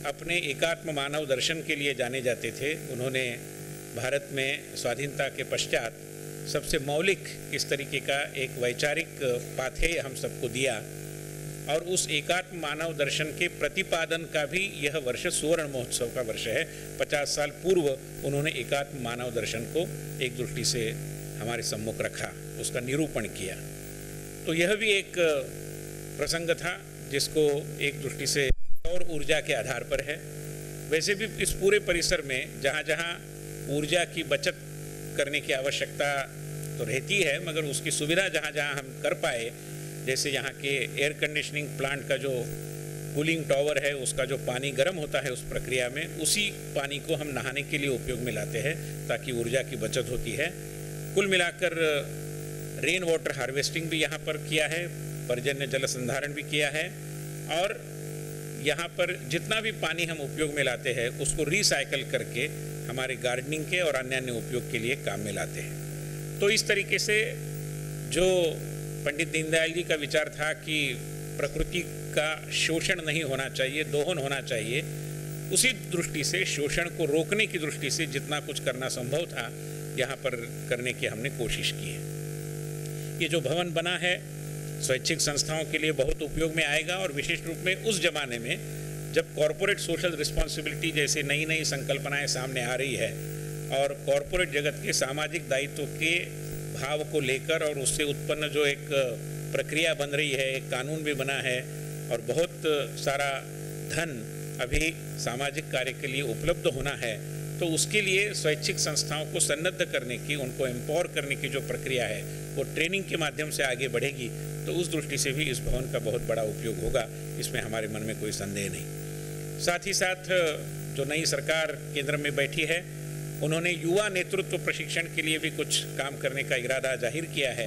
अपने एकात्म मानव दर्शन के लिए जाने जाते थे। उन्होंने भारत में स्वाधीनता के पश्चात सबसे मौलिक इस तरीके का एक वैचारिक पाथेय हम सबको दिया और उस एकात्म मानव दर्शन के प्रतिपादन का भी यह वर्ष सुवर्ण महोत्सव का वर्ष है। 50 साल पूर्व उन्होंने एकात्म मानव दर्शन को एक दृष्टि से हमारे सम्मुख रखा, उसका निरूपण किया। तो यह भी एक प्रसंग था जिसको एक दृष्टि से सौर ऊर्जा के आधार पर है। वैसे भी इस पूरे परिसर में जहाँ जहाँ ऊर्जा की बचत करने की आवश्यकता तो रहती है, मगर उसकी सुविधा जहाँ जहाँ हम कर पाए, जैसे यहाँ के एयर कंडीशनिंग प्लांट का जो कूलिंग टावर है, उसका जो पानी गर्म होता है उस प्रक्रिया में, उसी पानी को हम नहाने के लिए उपयोग में लाते हैं ताकि ऊर्जा की बचत होती है। कुल मिलाकर रेन वाटर हार्वेस्टिंग भी यहाँ पर किया है, पर्जन्य जल संधारण भी किया है और यहाँ पर जितना भी पानी हम उपयोग में लाते हैं उसको रिसाइकल करके हमारे गार्डनिंग के और अन्य उपयोग के लिए काम में लाते हैं। तो इस तरीके से जो पंडित दीनदयाल जी का विचार था कि प्रकृति का शोषण नहीं होना चाहिए, दोहन होना चाहिए, उसी दृष्टि से शोषण को रोकने की दृष्टि से जितना कुछ करना संभव था यहाँ पर करने की हमने कोशिश की है। ये जो भवन बना है स्वैच्छिक संस्थाओं के लिए बहुत उपयोग में आएगा और विशेष रूप में उस जमाने में जब कॉरपोरेट सोशल रिस्पॉन्सिबिलिटी जैसे नई नई संकल्पनाएं सामने आ रही है और कॉरपोरेट जगत के सामाजिक दायित्व के भाव को लेकर और उससे उत्पन्न जो एक प्रक्रिया बन रही है, एक कानून भी बना है और बहुत सारा धन अभी सामाजिक कार्य के लिए उपलब्ध होना है, तो उसके लिए स्वैच्छिक संस्थाओं को सन्नद्ध करने की, उनको एम्पावर करने की जो प्रक्रिया है वो ट्रेनिंग के माध्यम से आगे बढ़ेगी। तो उस दृष्टि से भी इस भवन का बहुत बड़ा उपयोग होगा, इसमें हमारे मन में कोई संदेह नहीं। साथ ही साथ जो नई सरकार केंद्र में बैठी है उन्होंने युवा नेतृत्व प्रशिक्षण के लिए भी कुछ काम करने का इरादा जाहिर किया है।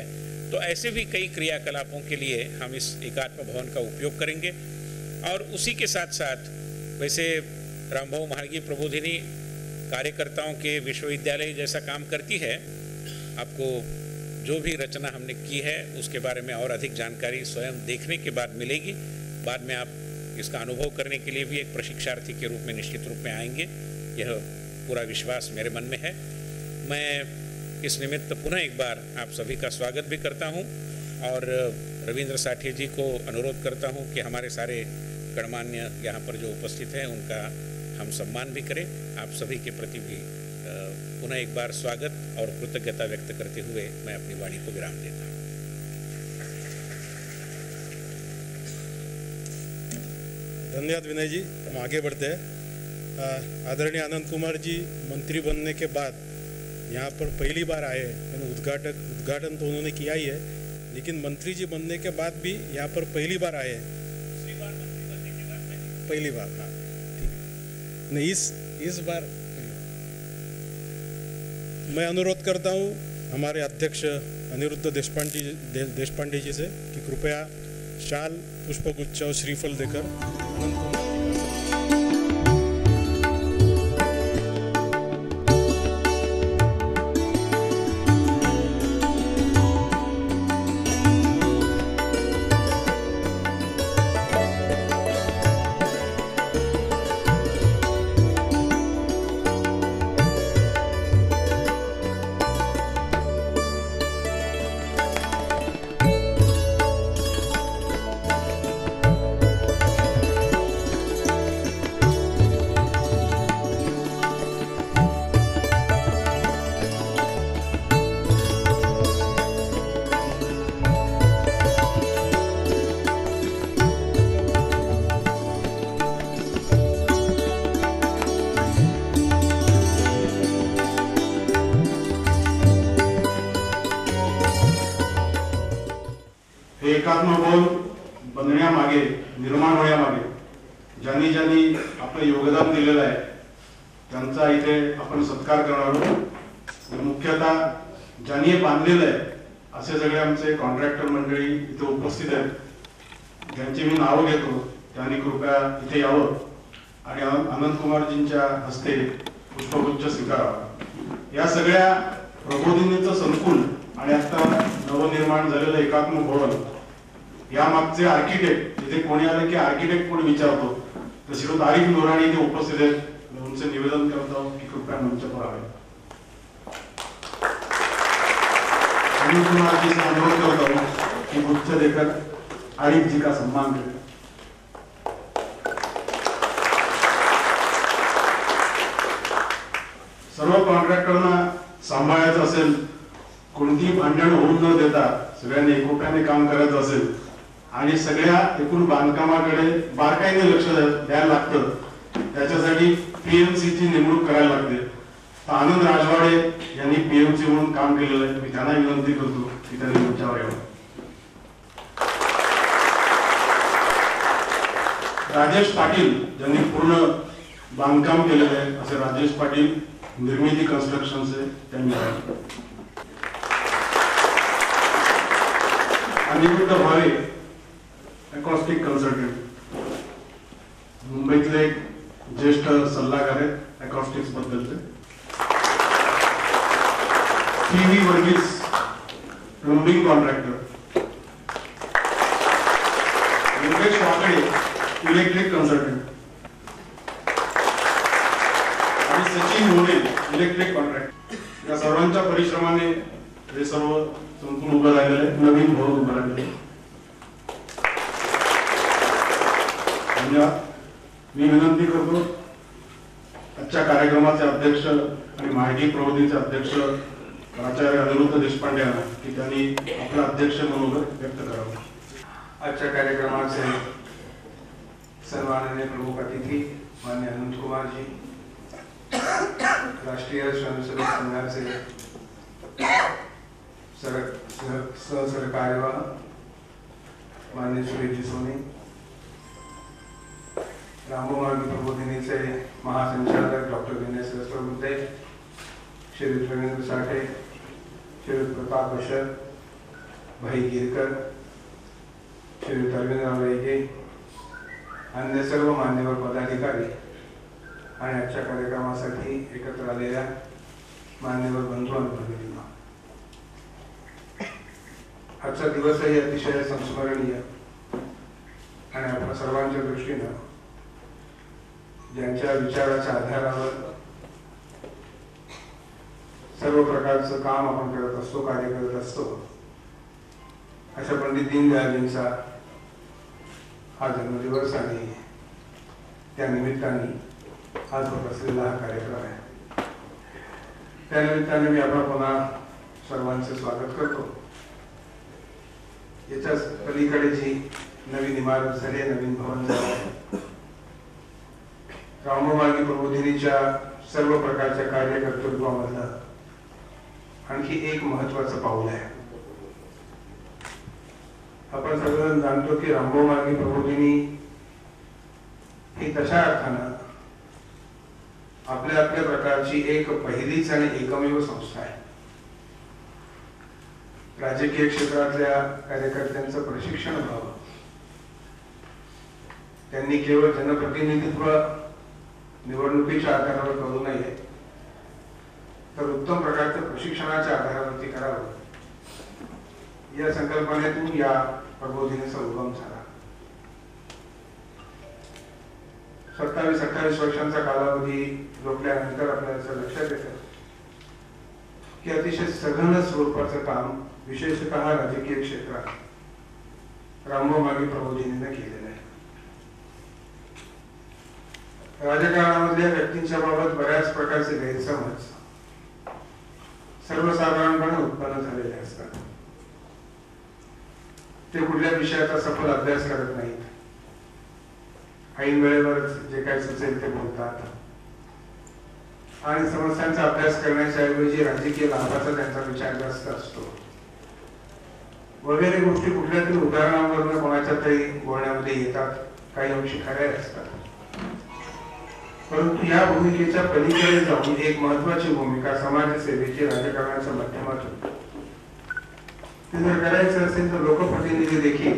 तो ऐसे भी कई क्रियाकलापों के लिए हम इस एकात्म भवन का उपयोग करेंगे और उसी के साथ साथ वैसे रामभाऊ महार्घी प्रबोधिनी कार्यकर्ताओं के विश्वविद्यालय जैसा काम करती है। आपको जो भी रचना हमने की है उसके बारे में और अधिक जानकारी स्वयं देखने के बाद मिलेगी। बाद में आप इसका अनुभव करने के लिए भी एक प्रशिक्षार्थी के रूप में निश्चित रूप में आएंगे, यह पूरा विश्वास मेरे मन में है। मैं इस निमित्त पुनः एक बार आप सभी का स्वागत भी करता हूं और रविंद्र साठे जी को अनुरोध करता हूं कि हमारे सारे गणमान्य यहाँ पर जो उपस्थित हैं उनका हम सम्मान भी करें। आप सभी के प्रति भी पुनः एक बार स्वागत और कृतज्ञता व्यक्त करते हुए मैं अपनी वाणी को विराम देता हूँ। धन्यवाद विनय जी। हम आगे बढ़ते हैं। आदरणीय आनंद कुमार जी मंत्री बनने के बाद यहाँ पर पहली बार आए हैं। उद्घाटन तो उन्होंने किया ही है, लेकिन मंत्री जी बनने के बाद भी यहाँ पर पहली बार आए हैं। पहली बार, हाँ ठीक है। नहीं, इस बार मैं अनुरोध करता हूँ हमारे अध्यक्ष अनिरुद्ध देशपांडे जी से कि कृपया शाल, पुष्पगुच्छ और श्रीफल देकर एकात्म भवन बनण्यामागे, निर्माण होण्यामागे ज्यांनी ज्यांनी आपलं योगदान दिलेलं आहे त्यांचा इथे आपण सत्कार करणार आहोत। मुख्यतः ज्यांनी हे बांधलेलं आहे असे सगळे आमचे कॉन्ट्रॅक्टर मंडळी इथे उपस्थित आहेत, ज्यांची मी नाव घेतो त्यांनी कृपया इथे यावं आणि आनंद कुमारजींच्या हस्ते पुष्पगुच्छ स्वीकारावा। या सगळ्या प्रबोधिनीचं संकुल आणि आता नवनिर्माण झालेलं एकात्म भवन या मागचे आर्किटेक्ट, इथे कोणी आले की आर्किटेक्ट कोणी विचारतो, तर श्रीयुत आरिफ नूरानी इथे उपस्थित आहेत. उनसे निवेदन करता हूं की कृपया मंच पर आवे. अनिल कुमार जी से अनुरोध करता हूं कि गुच्छ देकर आरिफ जी का सम्मान करें. सर्व कॉन्ट्रॅक्टरना सांभाळायचं असेल, कोणतीही भांडण होऊन न देता सगळ्यांनी एकोप्याने काम करायचं असेल आणि सगळ्या एकूण बांधकामाकडे बारकाईने लक्ष द्यायला लागतं, त्याच्यासाठी पीएमसी ची नेमणूक करायला लागते. तर आनंद राजवाडे यांनी पीएमसी म्हणून काम केलेलं आहे. मी त्यांना विनंती करतो की त्यांनी मंचावर यावं. राजेश पाटील यांनी पूर्ण बांधकाम केलेलं आहे. असे राजेश पाटील निर्मिती कन्स्ट्रक्शनचे त्यांनी अनिरुद्ध भावे अकॉस्टिक कन्सल्टंट मुंबईतले एक ज्येष्ठ सल्लागार आहेत अकॉस्टिक्स बद्दलचे. PV Varghese plumbing contractor. Yogesh Wakde electric consultant आणि सचिन मोरे इलेक्ट्रिक कॉन्ट्रॅक्ट. या सर्वांच्या परिश्रमाने हे सर्व संपूर्ण उभं राहिलेलं आहे. नवीन भवन उभं राहिलेलं आहे. धन्यवाद. मी विनंती करतो आजच्या कार्यक्रमाचे अध्यक्ष आणि माहिती प्रबोधिनीचे अध्यक्ष प्राचार्य अनिरुद्ध देशपांडे यांना की त्यांनी आपलं अध्यक्ष मनोगत व्यक्त करावं. आजच्या कार्यक्रमाचे सन्माननीय प्रमुख अतिथी माननीय अनंत कुमार जी, राष्ट्रीय स्वयंसेवक संघाचे सहकार्यवाह माननीय सुरेशजी सोनी, रामोमार्गी प्रबोधिनीचे महासंचालक डॉक्टर विनय सहस्त्रबुद्धे, श्री रवींद्र साठे, श्री प्रताप अशर, भाई गिरकर, श्री अरविंदराव रेगे, अन्य सर्व मान्यवर पदाधिकारी आणि आजच्या कार्यक्रमासाठी एकत्र आलेल्या मान्यवर बंधू आणि भगिनींना, आजचा दिवसही अतिशय संस्मरणीय आणि आपल्या सर्वांच्या दृष्टीनं ज्यांच्या विचाराच्या आधारावर सर्व प्रकारचं काम आपण करत असतो, कार्य करत असतो, अशा पंडित दीनदयाळजींचा हा जन्मदिवस आणि त्या निमित्ताने आज होत असलेला हा कार्यक्रम आहे. त्यानिमित्ताने मी आपला पुन्हा सर्वांचे स्वागत करतो. याच्या पलीकडे जी नवीन इमारत झाली, नवीन भवन झालं आहे, रामोमार्गी प्रबोधिनीच्या सर्व प्रकारच्या कार्यकर्तृत्वामधलं आणखी एक महत्वाचं पाऊल आहे. आपण सगळं जाणतो की रामोमार्गी प्रबोधिनी ही तशा अर्थानं आपल्या आपल्या प्रकारची एक पहिलीच आणि एकमेव संस्था आहे. राजकीय क्षेत्रातल्या कार्यकर्त्यांचं प्रशिक्षण व्हावं, त्यांनी केवळ जनप्रतिनिधित्व निवडणुकीच्या आधारावर करू नये, तर उत्तम प्रकारचं प्रशिक्षणाच्या आधारावरती करावं, या संकल्पनेतून या प्रबोधिनीचा उगम झाला. 27-28 वर्षांचा कालावधी लोटल्यानंतर आपल्याला असं लक्षात येतं की अतिशय सघन स्वरूपाचं काम विशेषतः राजकीय क्षेत्रात रामोमार्गी प्रबोधिनीने केलेलं आहे. राजकारणामधल्या व्यक्तींच्या बाबत बऱ्याच प्रकारचे गैरसमज सर्वसाधारणपणे उत्पन्न झालेले असतात. ते कुठल्या विषयाचा सखोल अभ्यास करत नाहीत, ऐन वेळेवर जे काही सुचेल ते बोलतात आणि समस्यांचा अभ्यास करण्याच्या ऐवजी राजकीय लाभाचा त्यांचा विचार जास्त असतो वगैरे गोष्टी कुठल्या तरी उदाहरणांवरून कोणाच्या तरी बोलण्यामध्ये येतात, काही अंशी खऱ्या असतात. परंतु या भूमिकेच्या पलीकडे जाऊन एक महत्वाची भूमिका समाजसेवेची राजकारणाच्या माध्यमातून ते जर करायचं असेल तर लोकप्रतिनिधी देखील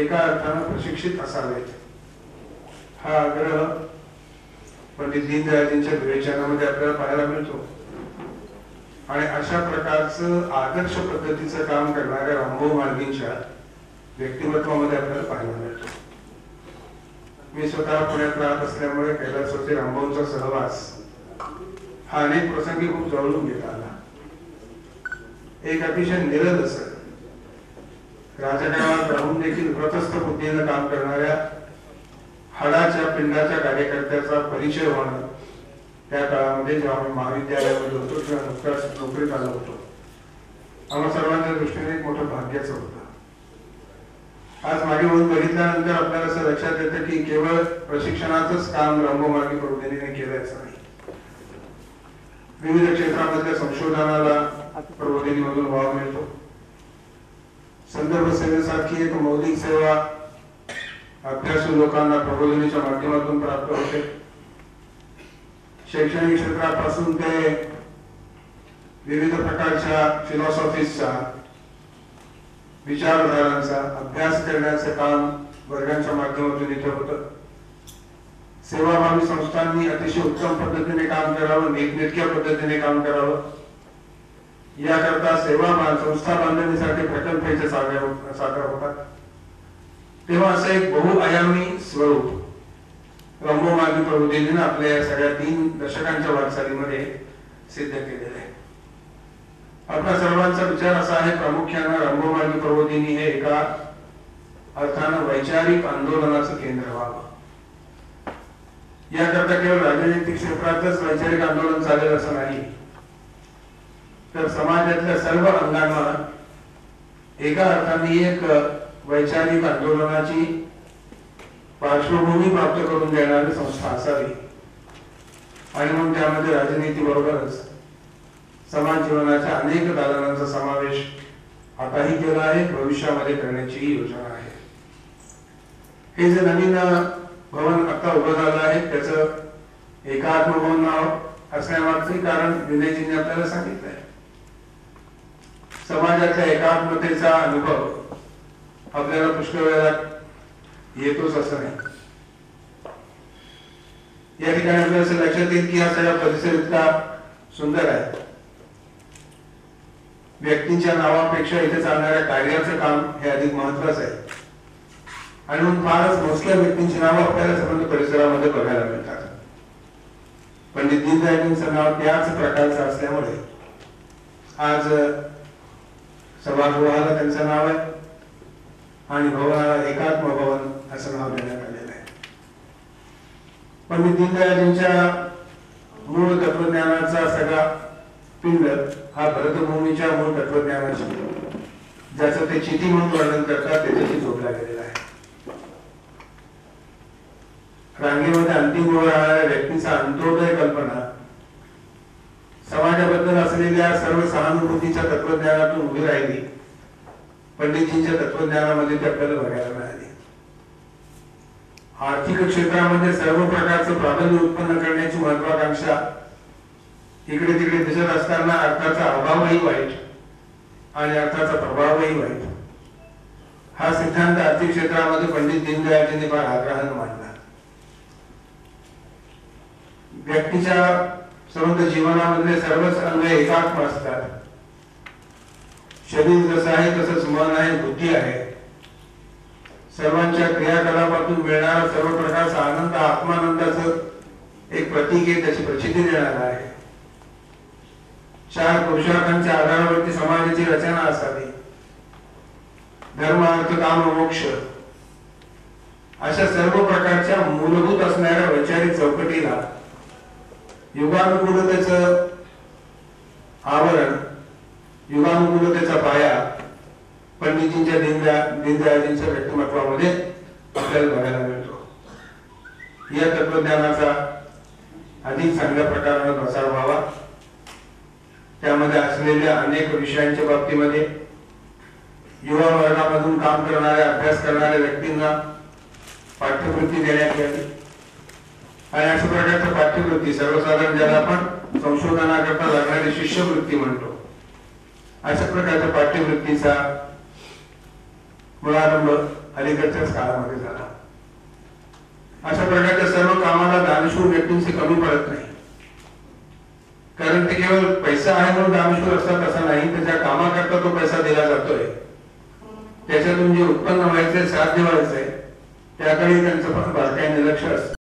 एका अर्थानं प्रशिक्षित असावेत, हा आग्रह पंडित दीनदयाळजींच्या विवेचनामध्ये आपल्याला पाहायला मिळतो. आणि अशा प्रकारचं आदर्श पद्धतीचं काम करणाऱ्या रामभाऊ मार्गींच्या व्यक्तिमत्वामध्ये आपल्याला पाहायला मिळतो. मी स्वतः पुण्यात राहत असल्यामुळे कैलासवासी रामभाऊंचा सहवास हा अनेक प्रसंगी खूप जवळून घेता आला. एक अतिशय निरद असं राजकारणात राहून देखील व्रतस्थ बुद्धीनं काम करणाऱ्या हाडाच्या पिंडाच्या कार्यकर्त्याचा परिचय होणं त्या काळामध्ये जेव्हा आम्ही महाविद्यालयामध्ये होतो किंवा नुकताच नोकरीत आलो होतो, आम्हा सर्वांच्या दृष्टीने एक मोठं भाग्याचं होतं. आज मागे वळून बघितल्यानंतर आपल्याला असं लक्षात येतं की केवळ प्रशिक्षणाचंच काम रंगोमार्गी प्रबोधिनीने केल्याचं नाही, विविध क्षेत्रामधल्या संशोधनाला प्रबोधिनीमधून वाव मिळतो. संदर्भ सेवेसारखी एक मौलिक सेवा अभ्यासू लोकांना प्रबोधिनीच्या माध्यमातून प्राप्त होते. शैक्षणिक क्षेत्रापासून ते विविध प्रकारच्या फिलॉसॉफीजचा विचारधारांचा अभ्यास करण्याचं काम वर्गांच्या माध्यमातून इथे होतं. सेवाभावी संस्थांनी अतिशय उत्तम पद्धतीने काम करावं, नीटनेटक्या पद्धतीने काम करावं, याकरता संस्था बांधणीसाठी प्रकल्पाचे सादर होतात. तेव्हा असं एक बहुआयामी स्वरूप रंगोमार्गी प्रबोधिनीने आपल्या या सगळ्या 3 दशकांच्या वाटचालीमध्ये सिद्ध केलेलं आहे. आपल्या सर्वांचा विचार असा आहे, प्रामुख्यानं रंगोमार्गी प्रबोधिनी हे एका अर्थानं वैचारिक आंदोलनाचं केंद्र व्हावं. याकरता केवळ राजनैतिक क्षेत्रातच वैचारिक आंदोलन चालेल असं नाही, तर समाजातल्या सर्व अंगांना एका अर्थाने एक वैचारिक आंदोलनाची पार्श्वभूमी प्राप्त करून देणारी संस्था असावी. आणि मग त्यामध्ये राजनीती बरोबरच समाज जीवनाच्या अनेक दालनांचा समावेश आताही केला आहे, भविष्यामध्ये करण्याची योजना आहे. हे जे नवीन भवन आता उभं झालं आहे त्याचं एकात्म भवन नाव असण्यामागचे कारण विनयजींनी आपल्याला सांगितलंय. समाजाच्या एकात्मतेचा अनुभव आपल्याला पुष्कळ वेळा येतोच असं नाही. या ठिकाणी आपल्याला असं लक्षात येईल की हा सगळा परिसर इतका सुंदर आहे. व्यक्तींच्या नावापेक्षा इथे चालणाऱ्या कार्याचं काम हे अधिक महत्वाचं आहे. आणि म्हणून फारच मोजक्या व्यक्तींची नावं आपल्याला संबंध परिसरामध्ये बघायला मिळतात. पंडित दीनदयाळजींचं नाव त्याच प्रकारचं असल्यामुळे आज सभागृहाला त्यांचं नाव आहे आणि भवनाला एकात्म भवन असं नाव देण्यात आलेलं आहे. पंडित दीनदयाळजींच्या मूळ तत्वज्ञानाचा सगळा पिंड हा भरतभूमीच्या मूळ तत्वज्ञानाची, ज्याचं ते चिती म्हणून वर्णन करतात, त्याच्याशी जोडला गेलेला आहे. रांगेमध्ये अंतिम उभं राहणाऱ्या व्यक्तीचा अंत्योदय कल्पना समाजाबद्दल असलेल्या सर्व सहानुभूतीच्या तत्वज्ञानातून उभी राहिली. पंडितजींच्या तत्वज्ञानामध्ये ते आपल्याला बघायला मिळाली. आर्थिक क्षेत्रामध्ये सर्व प्रकारचं प्राबल्य उत्पन्न करण्याची महत्वाकांक्षा इकडे तिकडे दिसत असताना अर्थाचा अभावही वाईट आणि अर्थाचा प्रभावही वाईट, हा सिद्धांत आर्थिक क्षेत्रामध्ये पंडित दीनदयाळजींनी फार आग्रहाने मांडला. व्यक्तीच्या सर्व जीवनामधले सर्वच अंग एकात्म असतात. शरीर जसं आहे तसंच मन आहे, बुद्धी आहे. सर्वांच्या क्रियाकलापातून मिळणारा सर्व प्रकारचा आनंद आत्मानंदाचं एक प्रतीक आहे, त्याची प्रचिती देणारा आहे. 4 पुरुषार्थांच्या आधारावरती समाजाची रचना असावी. धर्म, अर्थ, काम, मोक्ष अशा सर्व प्रकारच्या मूलभूत असणाऱ्या वैचारिक चौकटीला युगानुकूलतेचं आवरण, युगानुकूलतेचा पाया पंडितजींच्या दीनदयाळजींच्या व्यक्तिमत्वामध्ये आपल्याला बघायला मिळतो. या तत्वज्ञानाचा अधिक चांगल्या प्रकाराने प्रसार व्हावा, त्यामध्ये असलेल्या अनेक विषयांच्या बाबतीमध्ये युवा वर्गामधून काम करणाऱ्या, अभ्यास करणाऱ्या व्यक्तींना पाठ्यवृत्ती देण्यात यावी. आणि अशा प्रकारच्या पाठ्यवृत्ती, सर्वसाधारण ज्याला आपण संशोधनाकरता लागणारी शिष्यवृत्ती म्हणतो, अशा प्रकारच्या पाठ्यवृत्तीचा मुळारंभ अलीकडच्याच काळामध्ये झाला. अशा प्रकारच्या सर्व कामाला दानशूर व्यक्तींचे कमी पडत नाही, कारण ते केवळ पैसा आहे म्हणून दानशूर असतात असं नाही, त्याच्या कामाकरता तो पैसा दिला जातोय, त्याच्यातून जे उत्पन्न व्हायचंय, साध्य व्हायचंय, त्याकडे त्यांचं पण बारकाईने लक्ष असतं.